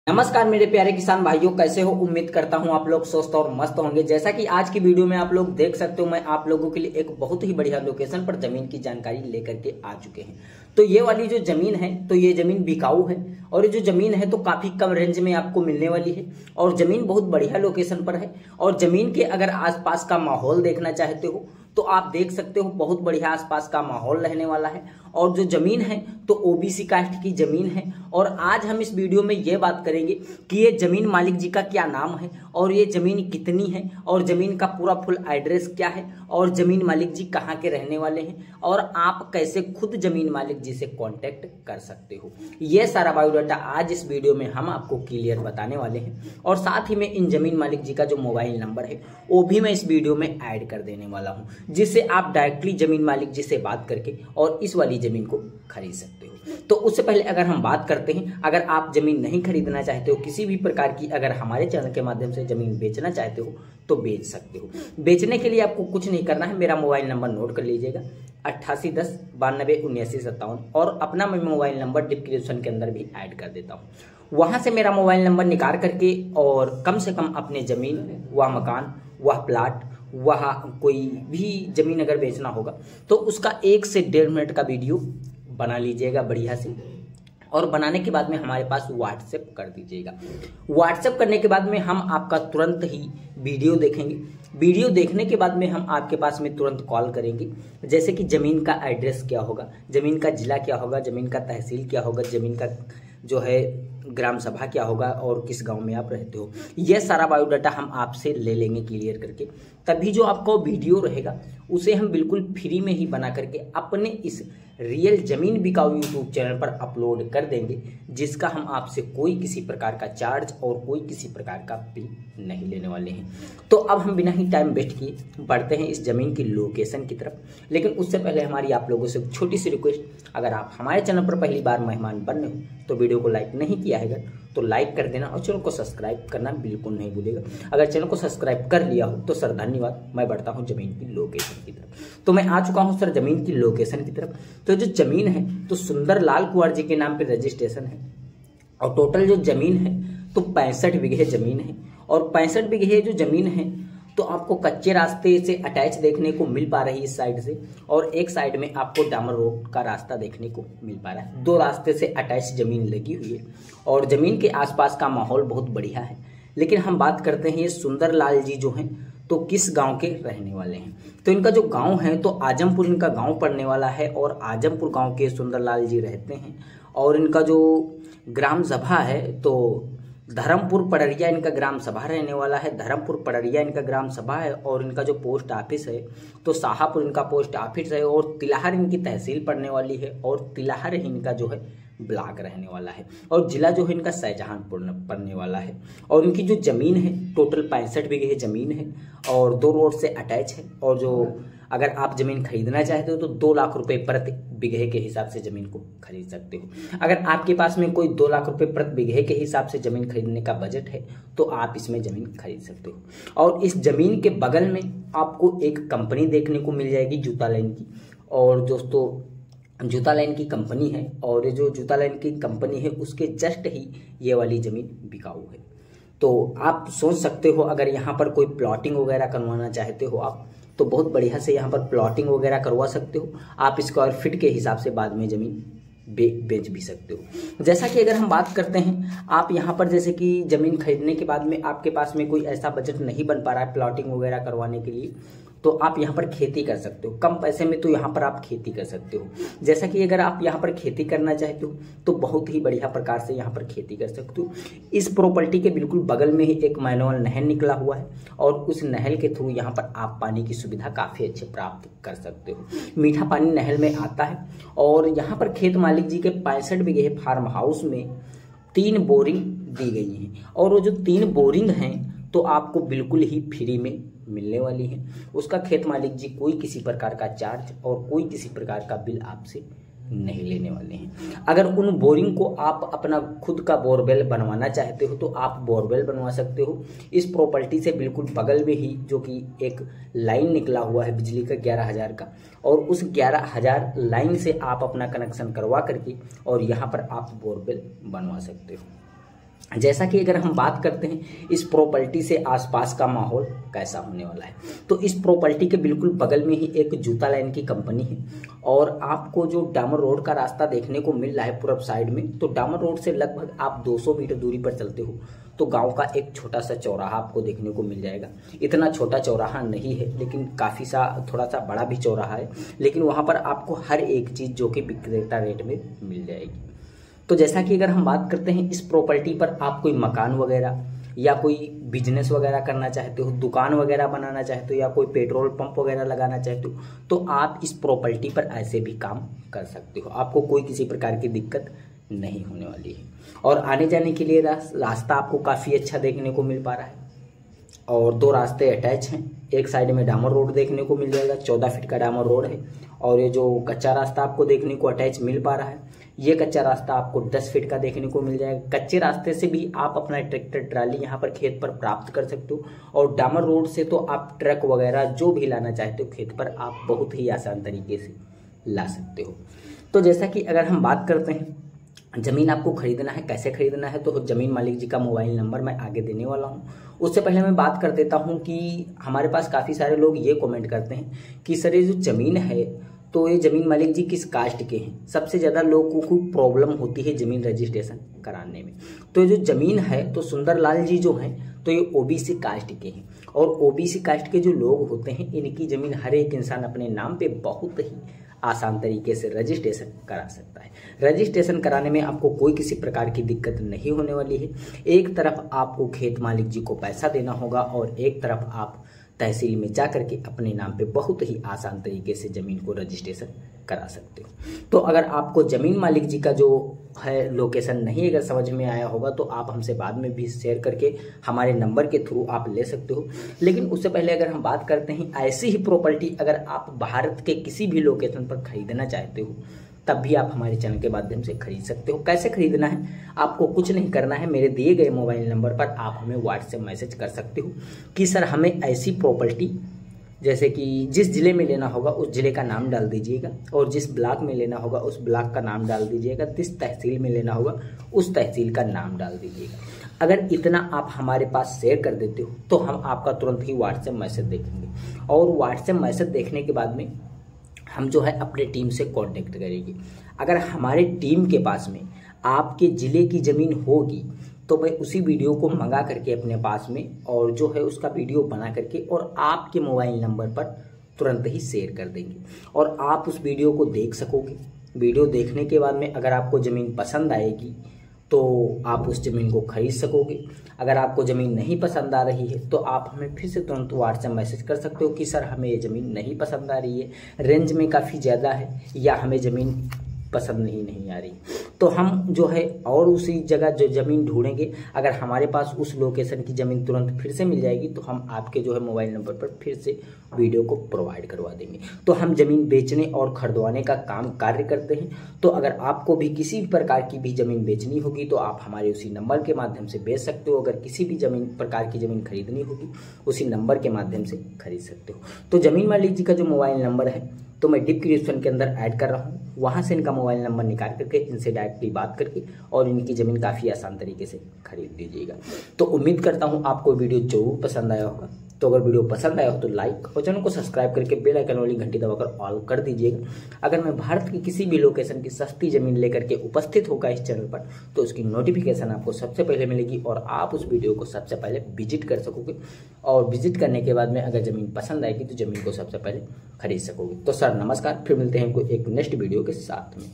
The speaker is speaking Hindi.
नमस्कार मेरे प्यारे किसान भाइयों, कैसे हो। उम्मीद करता हूं आप लोग स्वस्थ और मस्त होंगे। जैसा कि आज की वीडियो में आप लोग देख सकते हो, मैं आप लोगों के लिए एक बहुत ही बढ़िया लोकेशन पर जमीन की जानकारी लेकर के आ चुके हैं। तो ये वाली जो जमीन है, तो ये जमीन बिकाऊ है और ये जो जमीन है तो काफी कम रेंज में आपको मिलने वाली है और जमीन बहुत बढ़िया लोकेशन पर है। और जमीन के अगर आसपास का माहौल देखना चाहते हो तो आप देख सकते हो, बहुत बढ़िया आसपास का माहौल रहने वाला है। और जो जमीन है तो ओबीसी कास्ट की जमीन है। और आज हम इस वीडियो में ये बात करेंगे कि ये जमीन मालिक जी का क्या नाम है और ये जमीन कितनी है और जमीन का पूरा फुल एड्रेस क्या है और जमीन मालिक जी कहाँ के रहने वाले हैं और आप कैसे खुद जमीन मालिक जी से कांटेक्ट कर सकते हो। ये सारा बायोडाटा आज इस वीडियो में हम आपको क्लियर बताने वाले हैं। और साथ ही में इन जमीन मालिक जी का जो मोबाइल नंबर है वो भी मैं इस वीडियो में ऐड कर देने वाला हूँ, जिससे आप डायरेक्टली जमीन मालिक जी से बात करके और इस वाली जमीन को खरीद सकते हो। तो उससे पहले अगर हम बात करते हैं, अगर आप जमीन नहीं खरीदना चाहते हो, किसी भी प्रकार की अगर हमारे चैनल के माध्यम से जमीन बेचना चाहते हो तो बेच सकते हो। बेचने के लिए आपको कुछ नहीं करना है, मेरा मोबाइल नंबर नोट कर लीजिएगा 8810927957 और अपना मैं मोबाइल नंबर डिस्क्रिप्शन के अंदर भी ऐड कर देता हूँ। वहां से मेरा मोबाइल नंबर निकाल करके और कम से कम अपने जमीन, वह मकान, वह प्लाट, वह कोई भी जमीन अगर बेचना होगा तो उसका 1 से 1.5 मिनट का वीडियो बना लीजिएगा बढ़िया से। और बनाने के बाद में हमारे पास व्हाट्सएप कर दीजिएगा। व्हाट्सएप करने के बाद में हम आपका तुरंत ही वीडियो देखेंगे। वीडियो देखने के बाद में हम आपके पास में तुरंत कॉल करेंगे, जैसे कि जमीन का एड्रेस क्या होगा, जमीन का जिला क्या होगा, जमीन का तहसील क्या होगा, जमीन का जो है ग्राम सभा क्या होगा और किस गांव में आप रहते हो। यह सारा बायोडाटा हम आपसे ले लेंगे क्लियर करके। तभी जो आपका वीडियो रहेगा उसे हम बिल्कुल फ्री में ही बना करके अपने इस रियल जमीन बिकाऊ यूट्यूब चैनल पर अपलोड कर देंगे, जिसका हम आपसे कोई किसी प्रकार का चार्ज और कोई किसी प्रकार का फी नहीं लेने वाले हैं। तो अब हम बिना ही टाइम वेस्ट किए बढ़ते हैं इस जमीन की लोकेशन की तरफ। लेकिन उससे पहले हमारी आप लोगों से छोटी सी रिक्वेस्ट, अगर आप हमारे चैनल पर पहली बार मेहमान बन रहे हो तो वीडियो को लाइक नहीं किया है तो लाइक कर देना और चैनल को सब्सक्राइब करना बिल्कुल नहीं भूलेगा। अगर चैनल को सब्सक्राइब कर लिया हो तो सर धन्यवाद। मैं बढ़ता हूं जमीन की लोकेशन की तरफ। तो मैं आ चुका हूं सर जमीन की लोकेशन की तरफ। तो जो जमीन है तो सुंदर लाल कुंवर जी के नाम पे रजिस्ट्रेशन है और टोटल जो जमीन है तो 65 बीघे जमीन है। और 65 बीघे जो जमीन है तो आपको कच्चे रास्ते से अटैच देखने को मिल पा रही है इस साइड से, और एक साइड में आपको डामर रोड का रास्ता देखने को मिल पा रहा है। 2 रास्ते से अटैच जमीन लगी हुई है और जमीन के आसपास का माहौल बहुत बढ़िया है। लेकिन हम बात करते हैं ये सुंदर लाल जी जो हैं तो किस गांव के रहने वाले हैं। तो इनका जो गांव है तो आजमपुर इनका गांव पड़ने वाला है और आजमपुर गांव के सुंदरलाल जी रहते हैं। और इनका जो ग्राम सभा है तो धर्मपुर पड़रिया इनका ग्राम सभा रहने वाला है। धर्मपुर पड़रिया इनका ग्राम सभा है। और इनका जो पोस्ट ऑफिस है तो शाहपुर इनका पोस्ट ऑफिस है। और तिलहर इनकी तहसील पड़ने वाली है और तिलहर इनका जो है ब्लॉक रहने वाला है। और जिला जो है इनका शाहजहांपुर पड़ने वाला है। और इनकी जो जमीन है टोटल 65 बीघे जमीन है और 2 रोड से अटैच है। और जो अगर आप जमीन खरीदना चाहते हो तो 2 लाख रुपए प्रति बीघे के हिसाब से जमीन को खरीद सकते हो। अगर आपके पास में कोई 2 लाख रुपए प्रति बीघे के हिसाब से जमीन खरीदने का बजट है तो आप इसमें जमीन खरीद सकते हो। और इस जमीन के बगल में आपको एक कंपनी देखने को मिल जाएगी जूता लाइन की। और दोस्तों जूता लाइन की कंपनी है और ये जो जूता लाइन की कंपनी है उसके जस्ट ही ये वाली जमीन बिकाऊ है। तो आप सोच सकते हो, अगर यहाँ पर कोई प्लॉटिंग वगैरह करवाना चाहते हो आप तो बहुत बढ़िया से यहाँ पर प्लॉटिंग वगैरह करवा सकते हो। आप स्क्वायर फीट के हिसाब से बाद में जमीन बेच भी सकते हो। जैसा कि अगर हम बात करते हैं, आप यहाँ पर जैसे कि जमीन खरीदने के बाद में आपके पास में कोई ऐसा बजट नहीं बन पा रहा है प्लॉटिंग वगैरह करवाने के लिए, तो आप यहाँ पर खेती कर सकते हो कम पैसे में। तो यहाँ पर आप खेती कर सकते हो। जैसा कि अगर आप यहाँ पर खेती करना चाहते हो तो बहुत ही बढ़िया प्रकार से यहाँ पर खेती कर सकते हो। इस प्रॉपर्टी के बिल्कुल बगल में ही एक मैनुअल नहर निकला हुआ है और उस नहर के थ्रू यहाँ पर आप पानी की सुविधा काफी अच्छे प्राप्त कर सकते हो। मीठा पानी नहर में आता है। और यहाँ पर खेत मालिक जी के 65 बीघे फार्म हाउस में 3 बोरिंग दी गई हैं। और वो जो 3 बोरिंग हैं तो आपको बिल्कुल ही फ्री में मिलने वाली है। उसका खेत मालिक जी कोई किसी प्रकार का चार्ज और कोई किसी प्रकार का बिल आपसे नहीं लेने वाले हैं। अगर उन बोरिंग को आप अपना खुद का बोरवेल बनवाना चाहते हो तो आप बोरवेल बनवा सकते हो। इस प्रॉपर्टी से बिल्कुल बगल में ही जो कि एक लाइन निकला हुआ है बिजली का 11,000 का, और उस 11,000 लाइन से आप अपना कनेक्शन करवा करके और यहाँ पर आप बोरवेल बनवा सकते हो। जैसा कि अगर हम बात करते हैं इस प्रॉपर्टी से आसपास का माहौल कैसा होने वाला है, तो इस प्रॉपर्टी के बिल्कुल बगल में ही एक जूता लाइन की कंपनी है और आपको जो डामर रोड का रास्ता देखने को मिल रहा है पूरब साइड में, तो डामर रोड से लगभग आप 200 मीटर दूरी पर चलते हो तो गांव का एक छोटा सा चौराहा आपको देखने को मिल जाएगा। इतना छोटा चौराहा नहीं है, लेकिन काफ़ी सा थोड़ा सा बड़ा भी चौराहा है, लेकिन वहाँ पर आपको हर एक चीज़ जो कि विक्रेता रेट में मिल जाएगी। तो जैसा कि अगर हम बात करते हैं इस प्रॉपर्टी पर आप कोई मकान वगैरह या कोई बिजनेस वगैरह करना चाहते हो, दुकान वगैरह बनाना चाहते हो या कोई पेट्रोल पंप वगैरह लगाना चाहते हो, तो आप इस प्रॉपर्टी पर ऐसे भी काम कर सकते हो। आपको कोई किसी प्रकार की दिक्कत नहीं होने वाली है और आने जाने के लिए रास्ता आपको काफ़ी अच्छा देखने को मिल पा रहा है और 2 रास्ते अटैच हैं। एक साइड में डामर रोड देखने को मिल जाएगा, 14 फीट का डामर रोड है और ये जो कच्चा रास्ता आपको देखने को अटैच मिल पा रहा है, ये कच्चा रास्ता आपको 10 फीट का देखने को मिल जाएगा। कच्चे रास्ते से भी आप अपना ट्रैक्टर ट्राली यहाँ पर खेत पर प्राप्त कर सकते हो और डामर रोड से तो आप ट्रक वगैरह जो भी लाना चाहते हो खेत पर आप बहुत ही आसान तरीके से ला सकते हो। तो जैसा कि अगर हम बात करते हैं ज़मीन आपको खरीदना है, कैसे खरीदना है, तो ज़मीन मालिक जी का मोबाइल नंबर मैं आगे देने वाला हूँ। उससे पहले मैं बात कर देता हूँ कि हमारे पास काफ़ी सारे लोग ये कमेंट करते हैं कि सर ये जो ज़मीन है तो ये ज़मीन मालिक जी किस कास्ट के हैं। सबसे ज़्यादा लोगों को प्रॉब्लम होती है ज़मीन रजिस्ट्रेशन कराने में। तो ये जो ज़मीन है तो सुंदरलाल जी जो हैं तो ये ओबीसी कास्ट के हैं और ओबीसी कास्ट के जो लोग होते हैं इनकी ज़मीन हर एक इंसान अपने नाम पे बहुत ही आसान तरीके से रजिस्ट्रेशन करा सकता है। रजिस्ट्रेशन कराने में आपको कोई किसी प्रकार की दिक्कत नहीं होने वाली है। एक तरफ आपको खेत मालिक जी को पैसा देना होगा और एक तरफ आप तहसील में जा करके अपने नाम पे बहुत ही आसान तरीके से ज़मीन को रजिस्ट्रेशन करा सकते हो। तो अगर आपको ज़मीन मालिक जी का जो है लोकेशन नहीं अगर समझ में आया होगा तो आप हमसे बाद में भी शेयर करके हमारे नंबर के थ्रू आप ले सकते हो। लेकिन उससे पहले अगर हम बात करते हैं ऐसी ही प्रॉपर्टी अगर आप भारत के किसी भी लोकेशन पर खरीदना चाहते हो तब भी आप हमारे चैनल के माध्यम से खरीद सकते हो। कैसे खरीदना है, आपको कुछ नहीं करना है, मेरे दिए गए मोबाइल नंबर पर आप हमें व्हाट्सएप मैसेज कर सकते हो कि सर हमें ऐसी प्रॉपर्टी, जैसे कि जिस ज़िले में लेना होगा उस ज़िले का नाम डाल दीजिएगा और जिस ब्लॉक में लेना होगा उस ब्लॉक का नाम डाल दीजिएगा, जिस तहसील में लेना होगा उस तहसील का नाम डाल दीजिएगा। अगर इतना आप हमारे पास शेयर कर देते हो तो हम आपका तुरंत ही व्हाट्सएप मैसेज देखेंगे और व्हाट्सएप मैसेज देखने के बाद में हम जो है अपने टीम से कांटेक्ट करेंगे। अगर हमारे टीम के पास में आपके ज़िले की ज़मीन होगी तो मैं उसी वीडियो को मंगा करके अपने पास में और जो है उसका वीडियो बना करके और आपके मोबाइल नंबर पर तुरंत ही शेयर कर देंगे और आप उस वीडियो को देख सकोगे। वीडियो देखने के बाद में अगर आपको ज़मीन पसंद आएगी तो आप उस ज़मीन को खरीद सकोगे। अगर आपको ज़मीन नहीं पसंद आ रही है तो आप हमें फिर से तुरंत व्हाट्सएप मैसेज कर सकते हो कि सर हमें ये ज़मीन नहीं पसंद आ रही है, रेंज में काफ़ी ज़्यादा है या हमें ज़मीन पसंद नहीं आ रही, तो हम जो है और उसी जगह जो ज़मीन ढूंढेंगे। अगर हमारे पास उस लोकेशन की ज़मीन तुरंत फिर से मिल जाएगी तो हम आपके जो है मोबाइल नंबर पर फिर से वीडियो को प्रोवाइड करवा देंगे। तो हम ज़मीन बेचने और खरीदवाने का कार्य करते हैं। तो अगर आपको भी किसी भी प्रकार की भी ज़मीन बेचनी होगी तो आप हमारे उसी नंबर के माध्यम से बेच सकते हो। अगर किसी भी प्रकार की ज़मीन खरीदनी होगी उसी नंबर के माध्यम से खरीद सकते हो। तो ज़मीन मालिक जी का जो मोबाइल नंबर है तो मैं डिस्क्रिप्शन के अंदर ऐड कर रहा हूँ, वहाँ से इनका मोबाइल नंबर निकाल करके इनसे डायरेक्टली बात करके और इनकी ज़मीन काफ़ी आसान तरीके से खरीद लीजिएगा। तो उम्मीद करता हूँ आपको वीडियो जरूर पसंद आया होगा। तो अगर वीडियो पसंद आया हो तो लाइक और चैनल को सब्सक्राइब करके बेल आइकन वाली घंटी दबाकर ऑल कर दीजिएगा। अगर मैं भारत की किसी भी लोकेशन की सस्ती ज़मीन लेकर के उपस्थित होगा इस चैनल पर तो उसकी नोटिफिकेशन आपको सबसे पहले मिलेगी और आप उस वीडियो को सबसे पहले विजिट कर सकोगे और विजिट करने के बाद में अगर ज़मीन पसंद आएगी तो ज़मीन को सबसे पहले खरीद सकोगे। तो सर नमस्कार, फिर मिलते हैं कोई एक नेक्स्ट वीडियो के साथ में।